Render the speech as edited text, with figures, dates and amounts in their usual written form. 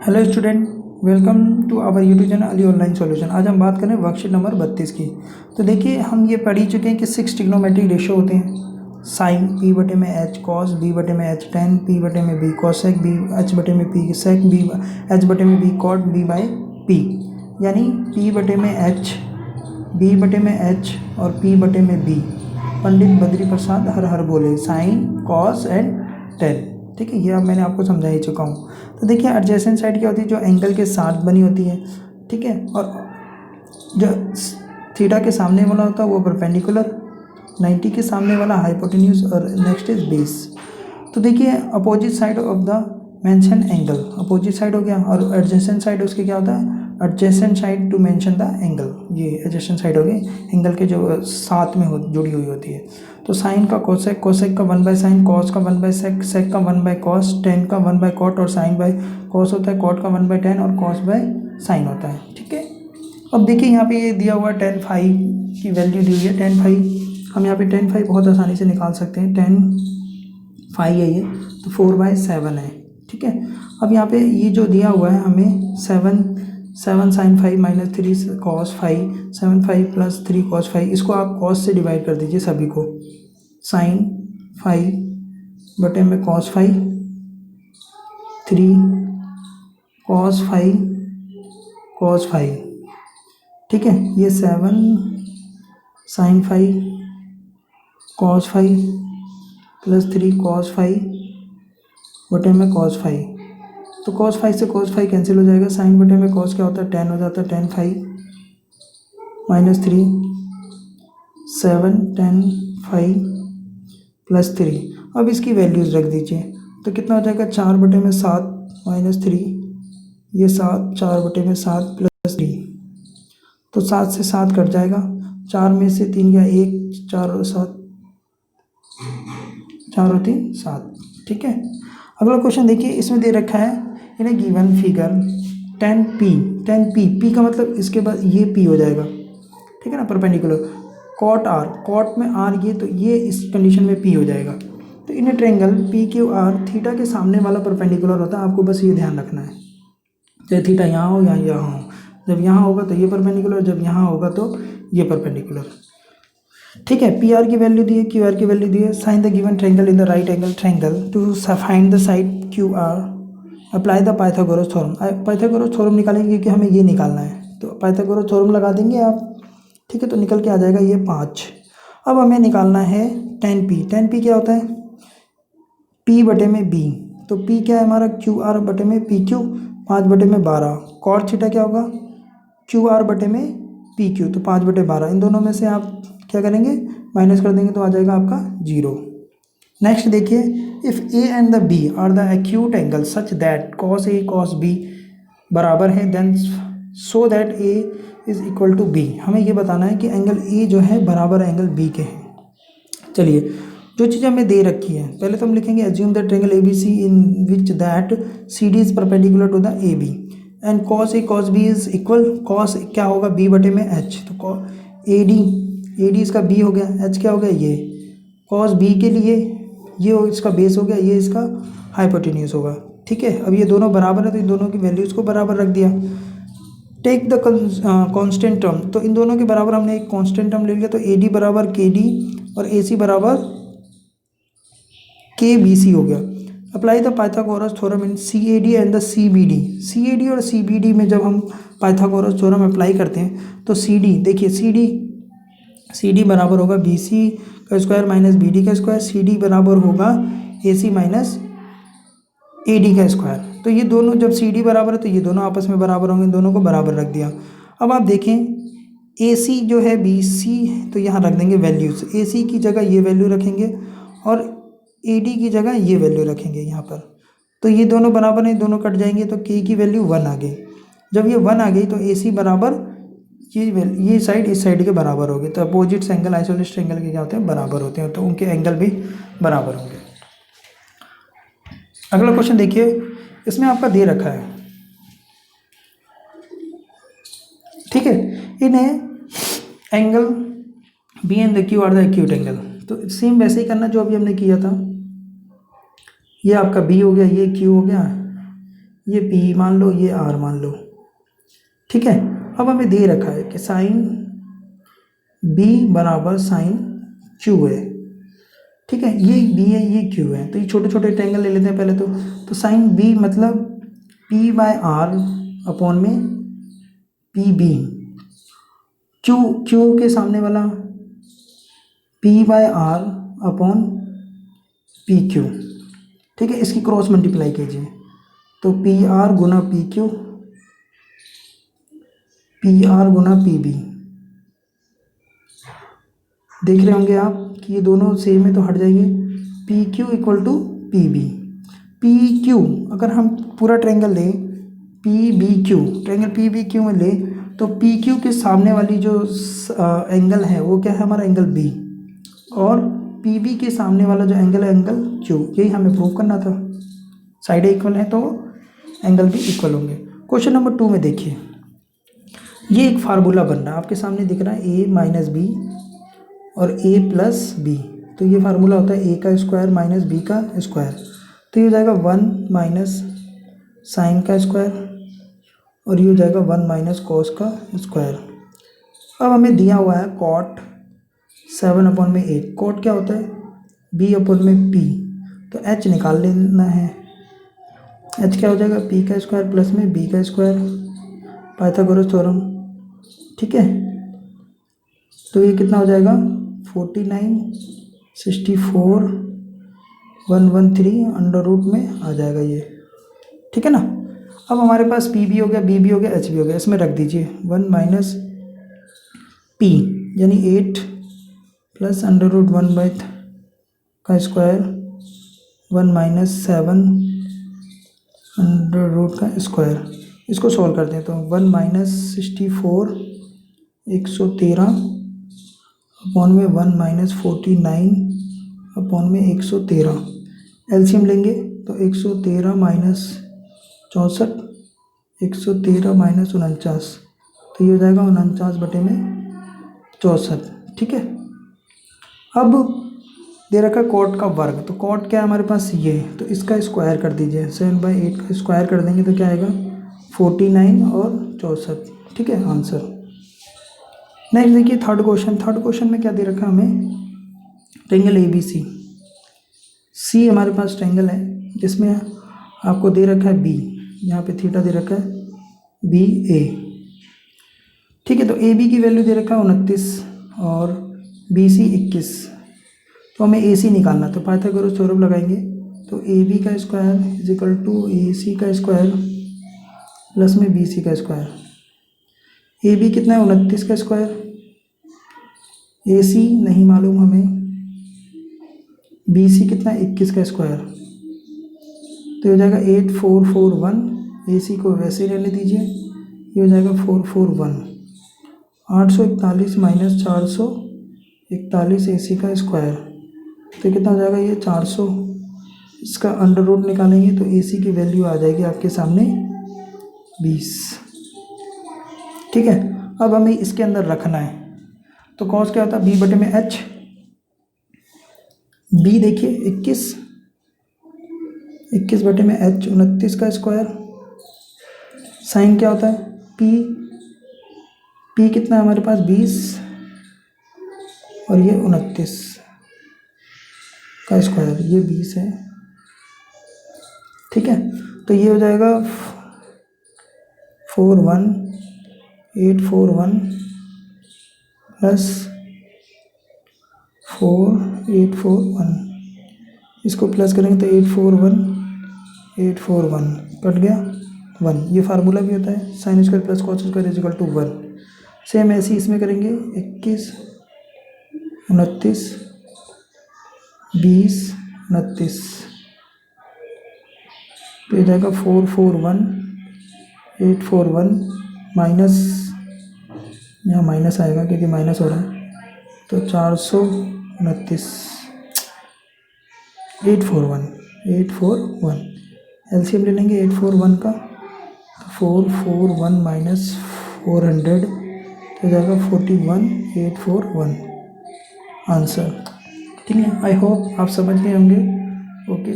Hello student, welcome to our YouTube channel Ali online solution. आज हम बात करें वर्कशीट नंबर 32 की। तो देखिए, हम ये पढ़ ही चुके हैं कि 6 ट्रिग्नोमेट्रिक रेशियो होते हैं। साइन पी बटे में एच कॉस बी बटे में एच टेन पी बटे में बी कॉसेक बी एच बटे में पी सेक बी एच बटे में B cot B by P, यानी पी बटे में एच, बी बटे में एच और पी बटे में बी। पंडित बद्री प्रसाद हर हर बोले, साइन कॉस एंड टेन। ठीक है, ये अब मैंने आपको समझा ही चुका हूँ। तो देखिए, एडजेसेंट साइड क्या होती है? जो एंगल के साथ बनी होती है। ठीक है, और जो थीटा के सामने वाला होता है वो परपेंडिकुलर, 90 के सामने वाला हाइपोटेन्यूज, और नेक्स्ट इज बेस। तो देखिए, opposite side of the mention angle, opposite side हो गया, और एडजेसेंट साइड उसके क्या होता है? Adjacent side to mention the angle. ये एडजेसेंट साइड हो गई, एंगल के जो साथ में जुड़ी हुई होती है। तो साइन का कोसेक, कोसेक का 1 बाय साइन, कॉस का 1 बाय सेक, सेक का 1 बाय कॉस, टेन का 1 बाय कॉट, और साइन बाय कॉस होता है, कॉट का 1 बाय टेन, और कॉस बाय साइन होता है। ठीक है, अब देखिए यहाँ पे ये दिया हुआ टेन फाइव की वैल्यू दी हुई है। टेन फाइव, हम यहाँ पे टेन फाइव बहुत आसानी से निकाल सकते हैं। टेन फाइव है ये, तो 4/7 है। ठीक है, अब यहाँ पे ये जो दिया हुआ है हमें, seven sign five minus 3 cos five, 7/5 plus 3 cos five, इसको आप कॉस से डिवाइड कर दीजिए सभी को। साइन 5 बटे में कॉस 5, 3 कॉस 5 कॉस 5। ठीक है, ये 7 साइन 5 कॉस 5 प्लस 3 कॉस 5 बटे में कॉस 5। तो कॉस 5 से कॉस 5 कैंसिल हो जाएगा। साइन बटे में कॉस क्या होता है? 10 हो जाता है। 10 5 माइनस 3, 7 10 5 प्लस 3। अब इसकी वैल्यूज़ रख दीजिए, तो कितना हो जाएगा? 4 बटे में 7 माइनस 3, ये 7, 4 बटे में 7 प्लस 3, तो 7 से 7 कट जाएगा। 4 में से 3 गया 1, 4 और 7, 4 और 3 7। ठीक है, अगला क्वेश्चन देखिए, इसमें दे रखा है in a given figure 10p, 10p, p का मतलब इसके बाद ये p हो जाएगा। ठीक है ना, परपेंडिकुलर। कॉट आर, कॉट में आर ये, तो ये इस कंडीशन में p हो जाएगा। तो in a triangle P Q R, theta के सामने वाला परपेंडिकुलर होता है, आपको बस ये ध्यान रखना है। चाहे थीटा यहाँ हो या यहाँ हो, जब यहाँ होगा तो ये परपेंडिकुलर, जब यहाँ होगा तो ये परपेंडिकुलर। ठीक है, पी आर की वैल्यू दी है, क्यू आर की वैल्यू दी है। Sine the given triangle in the right angle triangle to find the side Q R, apply the Pythagoras theorem. Pythagoras theorem निकालेंगे क्योंकि हमें ये निकालना है, तो पाइथागोरस थ्योरम लगा देंगे आप। ठीक है, तो निकल के आ जाएगा ये 5। अब हमें निकालना है 10p। 10p क्या होता है? p बटे में b, तो p क्या है हमारा? क्यू आर बटे में पी क्यू, 5 बटे में 12। कॉट थीटा क्या होगा? क्यू आर बटे में पी क्यू, तो 5 बटे 12। इन दोनों में से आप क्या करेंगे? माइनस कर देंगे, तो आ जाएगा आपका 0। नेक्स्ट देखिए, if A and the B are the acute angle such that cos A cos B बराबर है, then so that A is equal to B. हमें ये बताना है कि एंगल ए जो है बराबर एंगल बी के हैं। चलिए, जो चीज़ हमें दे रखी है, पहले तो हम लिखेंगे assume that triangle A B C in which that C D is perpendicular to the A B and cos A cos B is equal, cos क्या होगा? बी बटे में एच, तो ए डी इसका बी हो गया, एच क्या हो गया? ये कॉस बी के लिए ये इसका बेस हो गया, ये इसका हाइपोटेन्यूज होगा। ठीक है, अब ये दोनों बराबर है, तो इन दोनों की वैल्यूज़ को बराबर रख दिया। टेक द कांस्टेंट टर्म, तो इन दोनों के बराबर हमने एक कांस्टेंट टर्म ले लिया, तो ए डी बराबर के डी और ए सी बराबर के बी सी हो गया। Apply the Pythagoras theorem in C A D and the C B D. C A D और सी बी डी में जब हम पाइथागोरस थ्योरम अप्लाई करते हैं, तो सी डी, देखिए सी डी बराबर होगा बी सी का स्क्वायर माइनस बी डी का स्क्वायर, सी डी बराबर होगा ए सी माइनस ए डी का स्क्वायर। तो ये दोनों जब सी डी बराबर है तो ये दोनों आपस में बराबर होंगे, इन दोनों को बराबर रख दिया। अब आप देखें, ए सी जो है बी सी, तो यहाँ रख देंगे वैल्यूज़, ए सी की जगह ये वैल्यू रखेंगे और ए डी की जगह ये वैल्यू रखेंगे यहाँ पर। तो ये दोनों बराबर हैं, दोनों कट जाएंगे, तो के की वैल्यू 1 आ गई। जब ये 1 आ गई तो ए सी बराबर ये साइड इस साइड के बराबर होगी। तो अपोजिट एंगल आइसोलेटेड एंगल के क्या होते हैं? बराबर होते हैं, तो उनके एंगल भी बराबर होंगे। अगला क्वेश्चन देखिए, इसमें आपका दे रखा है, ठीक है, इन्हें angle B and the Q R the acute angle. तो सेम वैसे ही करना जो अभी हमने किया था। ये आपका बी हो गया, ये क्यू हो गया, ये P मान लो, ये R मान लो, ठीक है। अब हमें दे रखा है कि साइन B बराबर साइन Q है, ठीक है। ये B है, ये Q है, तो ये छोटे छोटे ट्रायंगल ले लेते हैं पहले तो साइन B मतलब P/R अपॉन में PB, Q के सामने वाला P/R अपॉन PQ, ठीक है। इसकी क्रॉस मल्टीप्लाई कीजिए तो PR गुना PQ, PR गुना PB। देख रहे होंगे आप कि ये दोनों सेम है तो हट जाएंगे। PQ equal to PB। PQ अगर हम पूरा ट्रायंगल लें, PBQ ट्रायंगल PBQ में लें तो PQ के सामने वाली जो एंगल है वो क्या है, हमारा एंगल B, और PB के सामने वाला जो एंगल है एंगल Q। यही हमें प्रूव करना था। साइड इक्वल है तो एंगल भी इक्वल होंगे। क्वेश्चन नंबर 2 में देखिए, ये एक फार्मूला बन रहा है आपके सामने दिख रहा है, A माइनस बी और A प्लस बी। तो ये फार्मूला होता है A का स्क्वायर माइनस B का स्क्वायर, तो ये हो जाएगा 1 माइनस साइन का स्क्वायर और ये हो जाएगा 1 माइनस कॉस का स्क्वायर। अब हमें दिया हुआ है कॉट 7/8। कॉट क्या होता है, B अपॉन में P, तो H निकाल लेना है। H क्या हो जाएगा, P का स्क्वायर प्लस में B का स्क्वायर, पाइथागोरस थ्योरम, ठीक है। तो ये कितना हो जाएगा 49, 64, 113 अंडर रूट में आ जाएगा ये, ठीक है ना। अब हमारे पास P भी हो गया, B भी हो गया, H भी हो गया, इसमें रख दीजिए 1 माइनस P यानी 8 प्लस अंडर रूट 1 का स्क्वायर 1 माइनस 7 अंडर रूट का स्क्वायर। इसको सॉल्व करते हैं तो 1 माइनस 64 113 अपॉन में 1 माइनस 49 अपॉन में 113। एलसीएम लेंगे तो 113 माइनस 64, 113 माइनस 49, तो ये हो जाएगा 49/64, ठीक है। अब दे रखा कॉट का वर्ग, तो कॉट क्या है हमारे पास ये है, तो इसका स्क्वायर कर दीजिए, 7/8 का स्क्वायर कर देंगे तो क्या आएगा 49 और 64, ठीक है आंसर। नेक्स्ट देखिए थर्ड क्वेश्चन में क्या दे रखा है हमें, ट्रायंगल ABC। C हमारे पास ट्रायंगल है जिसमें आपको दे रखा है B, यहाँ पे थीटा दे रखा है BA, ठीक है। तो AB की वैल्यू दे रखा है 29 और BC 21, तो हमें AC निकालना, तो पाइथागोरस थ्योरम लगाएंगे तो AB का square is equal to AC का स्क्वायर प्लस में BC का स्क्वायर। AB कितना है 29 का स्क्वायर, AC नहीं मालूम हमें, BC कितना है 21 का स्क्वायर, तो ये हो जाएगा 8441। AC को वैसे ही रहने दीजिए, ये हो जाएगा 441। 841 माइनस 441 AC का स्क्वायर, तो कितना हो जाएगा ये 400। इसका अंडर रूट निकालेंगे तो AC की वैल्यू आ जाएगी आपके सामने 20, ठीक है। अब हमें इसके अंदर रखना है, तो कॉस क्या होता है B/H। B देखिए 21 21/H 29 का स्क्वायर, साइन क्या होता है P कितना है हमारे पास 20 और ये 29 का स्क्वायर, ये 20 है, ठीक है। तो ये हो जाएगा 41841 प्लस 4841, इसको प्लस करेंगे तो 841 कट गया 1। ये फार्मूला भी होता है sine square plus cos square is equal to 1। Same ऐसे ही इसमें करेंगे 21 29 20 29, तो ये जाएगा 441 841 माइनस, यहाँ माइनस आएगा क्योंकि माइनस हो रहा है, तो 429 841 एलसीएम ले लेंगे 841 का, तो 441 माइनस 400 तो जाएगा 41841 आंसर, ठीक है। आई होप आप समझ गए होंगे। ओके।